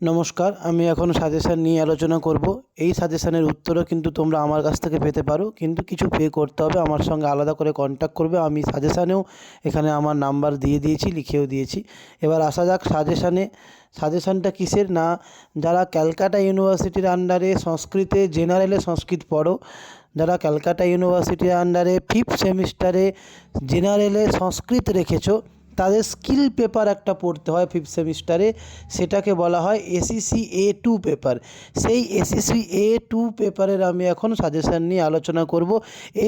নমস্কার, আমি এখন সাজেশান নিয়ে আলোচনা করব। এই সাজেশানের উত্তরও কিন্তু তোমরা আমার কাছ থেকে পেতে পারো, কিন্তু কিছু পে করতে হবে, আমার সঙ্গে আলাদা করে কন্ট্যাক্ট করবে। আমি সাজেশানেও এখানে আমার নাম্বার দিয়ে দিয়েছি, লিখেও দিয়েছি। এবার আসা যাক সাজেশানে। সাজেশানটা কিসের না, যারা ক্যালকাটা ইউনিভার্সিটির আন্ডারে সংস্কৃতে জেনারেলে সংস্কৃত পড়ো, যারা ক্যালকাটা ইউনিভার্সিটির আন্ডারে 5th সেমিস্টারে জেনারেলে সংস্কৃত রেখেছো, তাদের স্কিল পেপার একটা পড়তে হয় 5th সেমিস্টারে, সেটাকে বলা হয় এসইসি A2 পেপার। সেই এসইসি A2 পেপারের আমি এখন সাজেশান নিয়ে আলোচনা করব।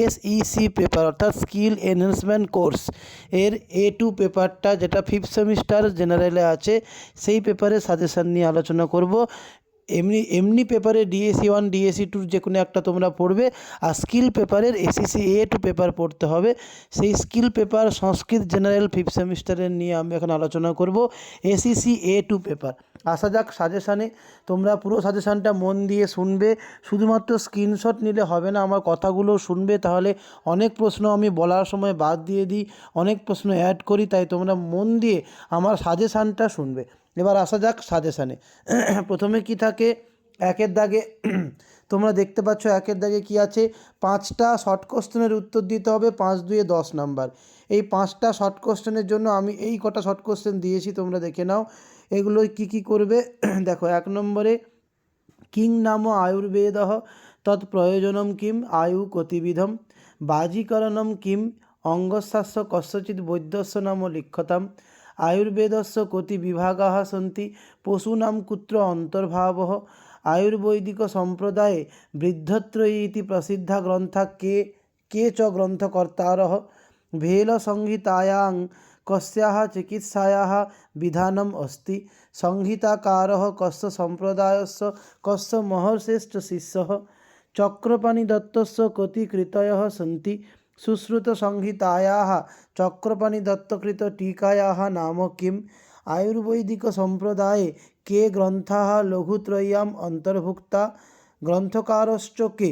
এসইসি পেপার অর্থাৎ স্কিল এনহ্যান্সমেন্ট কোর্স এর A2 পেপারটা, যেটা 5th সেমিস্টার জেনারেলে আছে, সেই পেপারের সাজেশান নিয়ে আলোচনা করব। এমনি পেপারে DSE1 DSE2 যে কোনো একটা তোমরা পড়বে, আর স্কিল পেপারের এসইসি A2 পেপার পড়তে হবে। সেই স্কিল পেপার সংস্কৃত জেনারেল 5th সেমিস্টারের নিয়ে আমি এখন আলোচনা করব, এসইসি A2 পেপার। আসা যাক সাজেশানে। তোমরা পুরো সাজেশানটা মন দিয়ে শুনবে, শুধুমাত্র স্ক্রিনশট নিলে হবে না, আমার কথাগুলো শুনবে। তাহলে অনেক প্রশ্ন আমি বলার সময় বাদ দিয়ে দিই, অনেক প্রশ্ন অ্যাড করি, তাই তোমরা মন দিয়ে আমার সাজেশানটা শুনবে। এবার আসা যাক সাজেশানে। প্রথমে কি থাকে, একের দাগে তোমরা দেখতে পাচ্ছ একের দাগে কি আছে, 5টা শর্ট কোশ্চেনের উত্তর দিতে হবে, 5 2 10 নাম্বার। এই 5টা শর্ট কোশ্চেনের জন্য আমি এই কটা শর্ট কোশ্চেন দিয়েছি, তোমরা দেখে নাও। এগুলো কি করবে দেখো, 1 নম্বরে কিং নাম আয়ুর্বেদঃ তৎ প্রয়োজনম কিম আয়ু কতিবিধম বাজিকরণম কিম অঙ্গস্যাস্য কস্যচিৎ বৈদ্যস্য নাম লিখ্যতাম আয়ুর্বেদস্য কতি বিভাগাः সন্তি পশূনাং কুত্র অন্তর্ভাবः আয়ুর্বৈদিক সম্প্রদায়ে বৃদ্ধত্রয়ী ইতি প্রসিদ্ধা গ্রন্থা কে চ গ্রন্থকর্তারः भेलसंहितायां कस्याः चिकित्सायाः विधानम् अस्ति संहिताकारः कस्य सम्प्रदायस्य कस्य महर्षेश्च शिष्यः चक्रपाणिदत्तस्य कति कृतयः सन्ति सुश्रुतसंहितायाः चक्रपाणिदत्तकृतटीकायाः नाम किम् आयुर्वैदिकसम्प्रदाये के ग्रन्थाः लघुत्रय्याम् अन्तर्भुक्ता ग्रन्थकारश्च के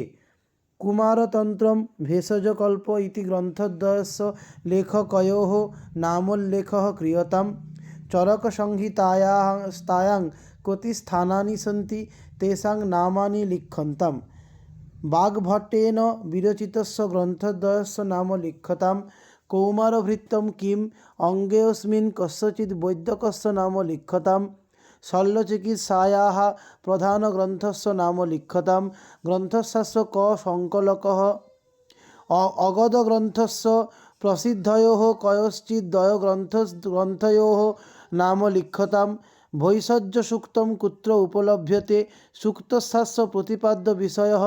कुमारतन्त्रं भेषजकल्प इति ग्रन्थद्वयस्य लेखकयोः नामोल्लेखः क्रियतां चरकसंहितायां कति स्थानानि सन्ति तेषां नामानि लिख्यन्ताम् वाग्भट्टेन विरचितस्य ग्रन्थद्वयस्य नाम लिख्यतां कौमारभृत्तं किम् अङ्गेऽस्मिन् कस्यचित् वैद्यकस्य नाम लिख्यतां शल्यचिकित्सायाः प्रधानग्रन्थस्य नाम लिख्यतां ग्रन्थस्य क संकलकः अगधग्रन्थस्य प्रसिद्धयोः कयोश्चित् ग्रन्थयोः नाम लिख्यतां भैषज्यसूक्तं कुत्र उपलभ्यते सूक्तस्य प्रतिपाद्यविषयः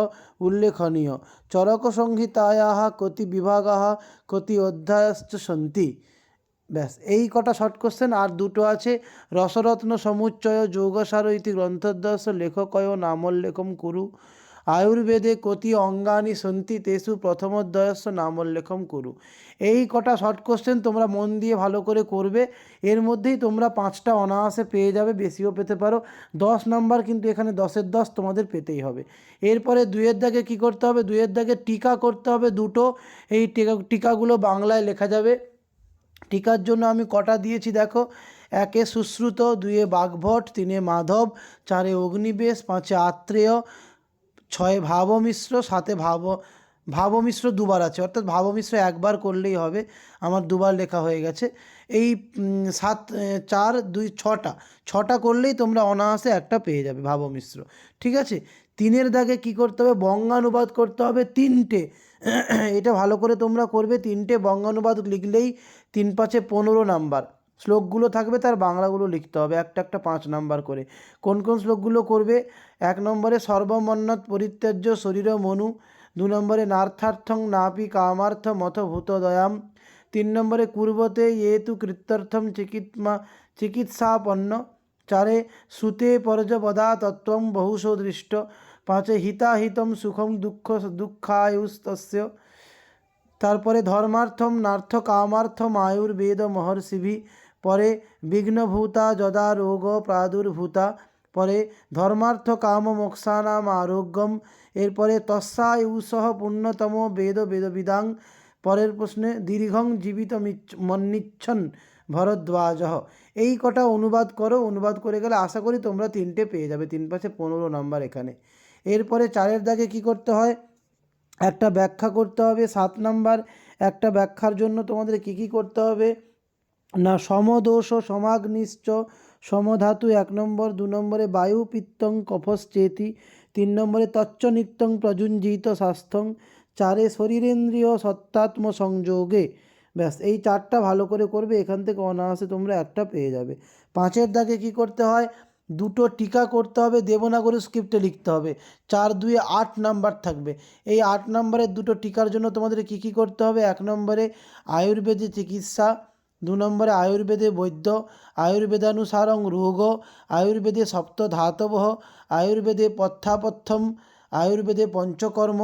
उल्लेखनीयः चरकसंहितायाः कति विभागाः कति अध्यायाश्च सन्ति। ব্যাস, এই কটা শর্ট কোশ্চেন। আর দুটো আছে, রসরত্ন সমুচ্চয় যোগসার ইতি গ্রন্থদ্বয়স্য লেখকয় নামোল্লেখম কুরু আয়ুর্বেদে কতি অঙ্গানি সন্তি তেষু প্রথমোদ্বয়স্য নামোল্লেখম কুরু। এই কটা শর্ট কোশ্চেন তোমরা মন দিয়ে ভালো করে করবে, এর মধ্যেই তোমরা 5টা অনায়াসে পেয়ে যাবে, বেশিও পেতে পারো। 10 নাম্বার কিন্তু এখানে 10-এর 10 তোমাদের পেতেই হবে। এরপরে 2-এর দাগে কী করতে হবে, 2-এর দাগে টিকা করতে হবে দুটো। এই টিকাগুলো বাংলায় লেখা যাবে। টিকার জন্য আমি কটা দিয়েছি দেখো, 1 সুশ্রুত, 2 বাগভট, 3 মাধব, 4 অগ্নিবেশ, 5 আত্রেয়, 6 ভাবমিশ্র, 7 ভাবমিশ্র দুবার আছে, অর্থাৎ ভাবমিশ্র একবার করলেই হবে, আমার দুবার লেখা হয়ে গেছে। এই 7 4 2 6টা করলেই তোমরা অনায়াসে একটা পেয়ে যাবে ভাবমিশ্র, ঠিক আছে। 3-এর দাগে কী করতে হবে, বঙ্গানুবাদ করতে হবে 3টে। এটা ভালো করে তোমরা করবে, 3টে বঙ্গানুবাদ লিখলেই 3 5 15 নাম্বার। শ্লোকগুলো থাকবে, তার বাংলাগুলো লিখতে হবে, একটা 5 নাম্বার করে। কোন কোন শ্লোকগুলো করবে, 1 নম্বরে সর্বমন্নত পরিত্যাজ্য শরীর মনু, 2 নম্বরে নার্থার্থং নাপি কামার্থমথ ভূতদয়াম, 3 নম্বরে কুর্বতে ये तु কৃত্যর্থম চিকিৎসাপন্ন, 4 শ্রুতে পর্যপদা তত্ত্বং বহুশো দৃষ্ট, 5 হিতাহিতম সুখম দুঃখায়ুস্তস্য, তারপরে ধর্মার্থম নার্থ কামার্থম আয়ুর্বেদ মহর্ষিভি, পরে বিঘ্নভূতা যদা রোগ প্রাদুর্ভূতা, পরে ধর্মার্থ কাম মোক্ষানাম আরোগ্যম, এরপরে তস্যায়ুষঃ পুণ্যতম বেদবিদাং, পরের প্রশ্নে দীর্ঘং জীবিত মন্নিচ্ছন ভরদ্বাজঃ। এই কটা অনুবাদ করো, অনুবাদ করে গেলে আশা করি তোমরা 3টে পেয়ে যাবে, 3 পাশে 15 নাম্বার এখানে। এরপরে 4-এর দাগে কী করতে হয়, একটা ব্যাখ্যা করতে হবে 7 নাম্বার। একটা ব্যাখ্যার জন্য তোমাদের কী করতে হবে না, সমদোষ সমাগ্নিশ্চ সমধাতু 1 নম্বর, 2 নম্বরে বায়ু পিত্তং কফশ্চেতি, 3 নম্বরে তচ্চ নিত্যং প্রযুঞ্জিত স্বাস্থ্যং, 4-এ শরীরেন্দ্রিয় সত্তাত্ম সংযোগে। ব্যাস এই 4টা ভালো করে করবে, এখান থেকে অনায়াসে তোমরা একটা পেয়ে যাবে। 5-এর দাগে কী করতে হয়, 2টো টিকা করতে হবে, দেবনাগরী স্ক্রিপ্টে লিখতে হবে। 4-2-এ 8 নাম্বার থাকবে। এই 8 নম্বরের 2টো টিকার জন্য তোমাদের কী করতে হবে, 1 নম্বরে আয়ুর্বেদে চিকিৎসা, 2 নম্বরে আয়ুর্বেদে বৈদ্য, আয়ুর্বেদানুসারং রোগ, আয়ুর্বেদে সপ্তধাতবঃ, আয়ুর্বেদে পথ্যাপথ্যম, আয়ুর্বেদে পঞ্চকর্ম,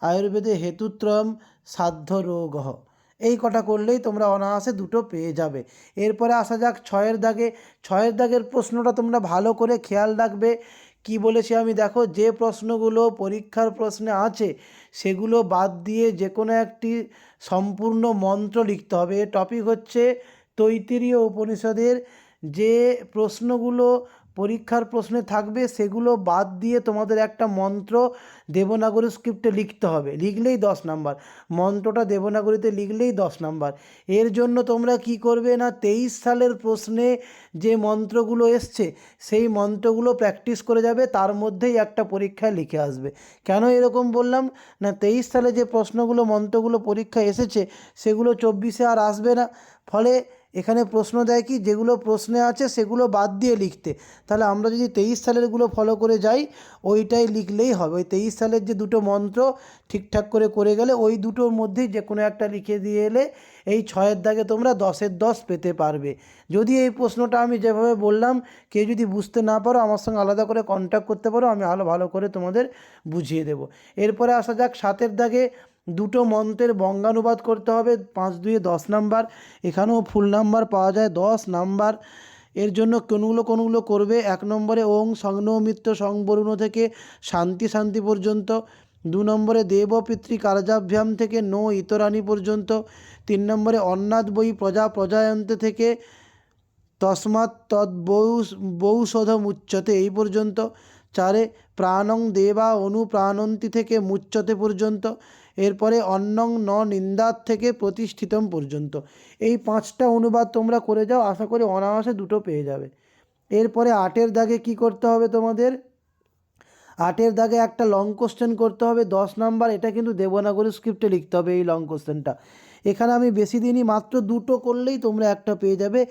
আয়ুর্বেদে হেতুত্রয়ম সাধ্য রোগঃ। এই কটা করলেই তোমরা অনায়াসে 2টো পেয়ে যাবে। এরপরে আসা যাক 6-এর দাগে। 6-এর দাগের প্রশ্নটা তোমরা ভালো করে খেয়াল রাখবে। কি বলেছি আমি, দেখো যে প্রশ্নগুলো পরীক্ষার প্রশ্নে আছে সেগুলো বাদ দিয়ে যে কোনো একটি সম্পূর্ণ মন্ত্র লিখতে হবে। এর টপিক হচ্ছে তৈত্তিরীয় উপনিষদের যে প্রশ্নগুলো পরীক্ষার প্রশ্নে থাকবে সেগুলো বাদ দিয়ে তোমাদের একটা মন্ত্র দেবনাগরী স্ক্রিপ্টে লিখতে হবে, লিখলেই 10 নাম্বার। মন্ত্রটা দেবনাগরীতে লিখলেই 10 নাম্বার। এর জন্য তোমরা কি করবে না, 23 সালের প্রশ্নে যে মন্ত্রগুলো এসছে সেই মন্ত্রগুলো প্র্যাকটিস করে যাবে, তার মধ্যেই একটা পরীক্ষায় লিখে আসবে। কেন এরকম বললাম না, 23 সালে যে প্রশ্নগুলো মন্ত্রগুলো পরীক্ষায় এসেছে সেগুলো 24-এ আর আসবে না। ফলে এখানে প্রশ্ন দেয় কি, যেগুলো প্রশ্নে আছে সেগুলো বাদ দিয়ে লিখতে। তাহলে আমরা যদি 23 সালেরগুলো ফলো করে যাই, ওইটাই লিখলেই হবে। ওই 23 সালের যে 2টো মন্ত্র ঠিকঠাক করে গেলে ওই 2টোর মধ্যেই যে কোনো একটা লিখে দিয়ে এলে এই 6-এর দাগে তোমরা 10-এর 10 পেতে পারবে। যদি এই প্রশ্নটা আমি যেভাবে বললাম কেউ যদি বুঝতে না পারো, আমার সঙ্গে আলাদা করে কন্ট্যাক্ট করতে পারো, আমি আরও ভালো করে তোমাদের বুঝিয়ে দেবো। এরপরে আসা যাক 7-এর দাগে। 2টো মন্ত্রের বঙ্গানুবাদ করতে হবে, 5-2-এ 10 নাম্বার। এখানেও ফুল নাম্বার পাওয়া যায় 10 নাম্বার। এর জন্য কোনগুলো করবে, 1 নম্বরে ওং সংনৌমিত্র সংবরুণ থেকে শান্তি শান্তি পর্যন্ত, 2 নম্বরে দেব পিতৃ কার্যাভ্যাম থেকে নো ইতরানি পর্যন্ত, 3 নম্বরে অন্নাদ বই প্রজা প্রজায়ন্তে থেকে তস্মাৎ তদ্বৌষধম উচ্চতে এই পর্যন্ত, 4-এ প্রাণং দেবা অনুপ্রাণন্তি থেকে মুচ্যতে পর্যন্ত, এরপরে অন্নং ন নিন্দাত থেকে প্রতিষ্ঠিতম পর্যন্ত। এই 5টা অনুবাদ তোমরা করে যাও, আশা করি অনায়াসে 2টো পেয়ে যাবে। এরপরে 8-এর দাগে কি করতে হবে তোমাদের, 8-এর দাগে একটা লং কোশ্চেন করতে হবে 10 নাম্বার। এটা কিন্তু দেবনাগরী স্ক্রিপ্টে লিখতে হবে এই লং কোশ্চেনটা। এখানে আমি বেশি দিনই, মাত্র 2টো করলেই তোমরা একটা পেয়ে যাবে।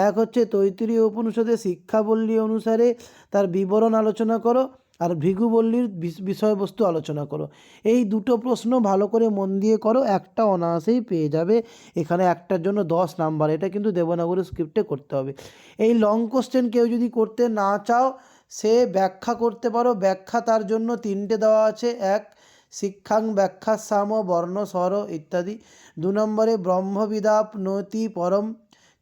এক হচ্ছে তৈত্তিরীয় উপনিষদের শিক্ষাবল্লী অনুসারে তার বিবরণ আলোচনা করো, আর ভৃগুবল্লীর বিষয়বস্তু আলোচনা করো। এই 2টো প্রশ্ন ভালো করে মন দিয়ে করো, একটা অনায়াসেই পেয়ে যাবে। এখানে একটার জন্য 10 নাম্বার, এটা কিন্তু দেবনাগরী স্ক্রিপ্টে করতে হবে। এই লং কোশ্চেন কেউ যদি করতে না চাও সে ব্যাখ্যা করতে পারো। ব্যাখ্যা তার জন্য 3টে দেওয়া আছে, 1 শিক্ষাং ব্যাখ্যা সাম বর্ণ স্বর ইত্যাদি, 2 নম্বরে ব্রহ্মবিদাপ্নোতি পরম,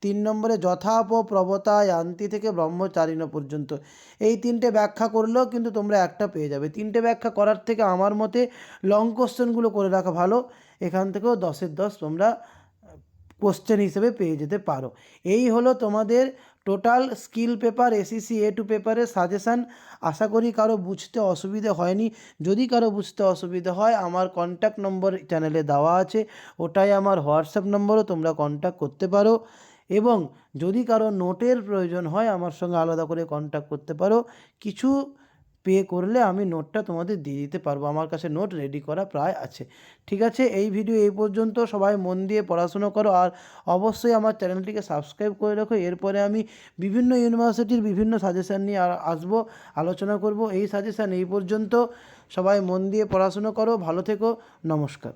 3 নম্বরে যথাপ প্রবতা ইয়ান্তি থেকে ব্রহ্মচারিণ পর্যন্ত। এই 3টে ব্যাখ্যা করলেও কিন্তু তোমরা একটা পেয়ে যাবে। 3টে ব্যাখ্যা করার থেকে আমার মতে লং কোশ্চেনগুলো করে রাখা ভালো, এখান থেকেও 10-এর 10 তোমরা কোশ্চেন হিসেবে পেয়ে যেতে পারো। এই হলো তোমাদের total skill paper SSC A2 পেপারের সাজেশান। আশা করি কারো বুঝতে অসুবিধে হয়নি। যদি কারো বুঝতে অসুবিধে হয়, আমার কন্ট্যাক্ট নম্বর চ্যানেলে দেওয়া আছে, ওটাই আমার হোয়াটসঅ্যাপ নম্বরও, তোমরা কন্ট্যাক্ট করতে পারো। এবং যদি কারো নোটের প্রয়োজন হয় আমার সঙ্গে আলাদা করে কন্ট্যাক্ট করতে পারো। কিছু পে করলে আমি নোটটা তোমাদের দিয়ে দিতে পারবো, আমার কাছে নোট রেডি করা প্রায় আছে। ঠিক আছে, এই ভিডিও এই পর্যন্ত। সবাই মন দিয়ে পড়াশুনো করো, আর অবশ্যই আমার চ্যানেলটিকে সাবস্ক্রাইব করে রাখো। এরপরে আমি বিভিন্ন ইউনিভার্সিটির বিভিন্ন সাজেশান নিয়ে আসবো, আলোচনা করব। এই সাজেশান এই পর্যন্ত। সবাই মন দিয়ে পড়াশুনো করো, ভালো থেকো, নমস্কার।